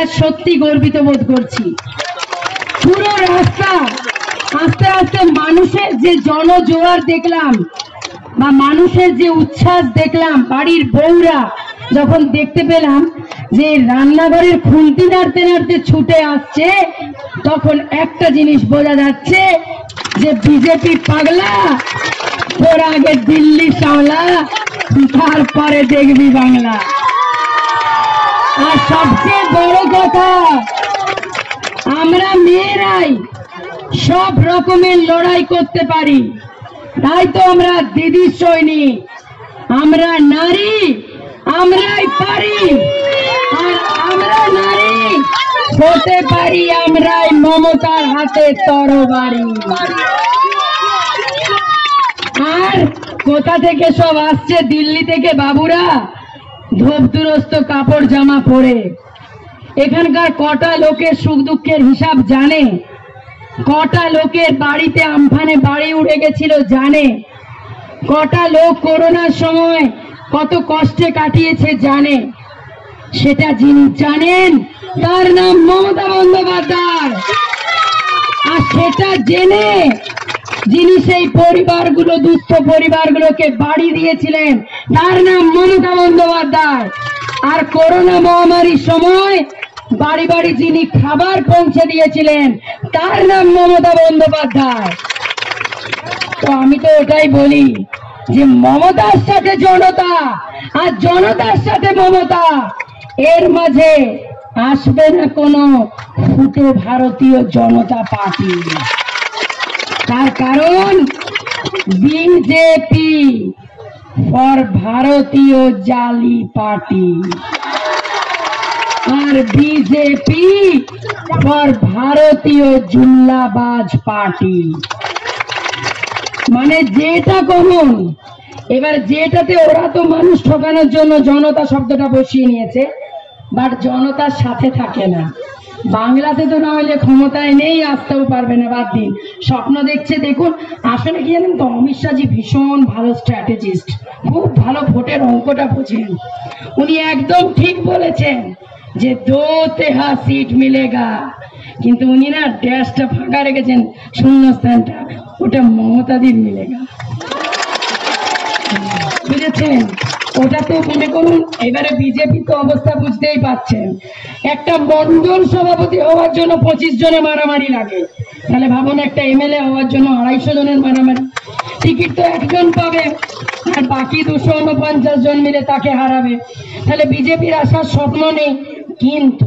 আজ সত্যি গর্বিত বোধ করছি। পুরো রাস্তা আস্তে আস্তে মানুষের যে জনজোয়ার দেখলাম বা মানুষের যে উচ্ছ্বাস দেখলাম, বাড়ির বউরা যখন দেখতে পেলাম যে রান্নাঘরের খুন্তি নাড়তে নাড়তে ছুটে আসছে, তখন একটা জিনিস বোঝা যাচ্ছে যে বিজেপি পাগলা, তোর আগে দিল্লি সামলা, তারপরে দেখবি বাংলা। আর সবচেয়ে বড় কথা, আমরা মেয়েরাই সব রকমের লড়াই করতে পারি, তাই তো আমরা দিদি সৈনিক। আমরা নারী, আমরাই পারি, আর আমরা নারী হতে পারি আমরাই মমতার হাতে তরবারি। আর কোথা থেকে সব আসছে, দিল্লি থেকে বাবুরা ধোপদুরস্ত কাপড় জামা পরে। এখানকার কটা লোকের সুখ দুঃখের হিসাব জানে, কটা লোকের বাড়িতে আমফানে বাড়ি উড়ে গেছিল জানে, কটা লোক করোনার সময় কত কষ্টে কাটিয়েছে জানে। সেটা যিনি জানেন তার নাম মমতা বন্দ্যোপাধ্যায়। আর সেটা জেনে যিনি সেই পরিবারগুলো, দুস্থ পরিবারগুলোকে বাড়ি দিয়েছিলেন, তার নাম মমতা বন্দ্যোপাধ্যায়। আর করোনা মহামারীর সময় বাড়ি বাড়ি যিনি খাবার পৌঁছে দিয়েছিলেন, তার নাম মমতা বন্দ্যোপাধ্যায়। তো আমি তো ওটাই বলি যে মমতার সাথে জনতা আর জনতার সাথে মমতা, এর মাঝে আসবে না কোনো ফুটো ভারতীয় জনতা পার্টি। তার কারণ বিজেপি ফর ভারতীয় জালি পার্টি, আর বিজেপি ফর ভারতীয় জুল্লাবাজ পার্টি। মানে যেটা কমন। এবার যেটাতে ওরা তো মানুষ ঠকানোর জন্য জনতা শব্দটা বসিয়ে নিয়েছে, বাট জনতার সাথে থাকে না। বাংলাতে তো না হলে ক্ষমতায় নেই, আসতেও পারবে না, বাদ দিন। স্বপ্ন দেখছে দেখুন। আসলে কি জানেন তো, অমিত শাহজি ভীষণ ভালো স্ট্র্যাটেজিস্ট, খুব ভালো ভোটের অঙ্কটা বোঝেন। উনি একদম ঠিক বলেছেন যে 2 তেহা সিট মিলেগা, কিন্তু উনি না ড্যাশটা ফাঁকা রেখেছেন, শূন্যস্থানটা, ওটা মমতাদির মিলেগা। বুঝেছেন? ওটা তো মনে করুন। এবারে বিজেপি তো অবস্থা বুঝতেই পাচ্ছেন, একটা মন্ডল সভাপতি হওয়ার জন্য 25 জনের মারামারি লাগে, তাহলে ভাবুন একটা এমএলএ হওয়ার জন্য 250 জনের মারামারি। টিকিট তো একজন পাবে, আর বাকি 249 জন মিলে তাকে হারাবে। তাহলে বিজেপির আসার স্বপ্ন নেই। কিন্তু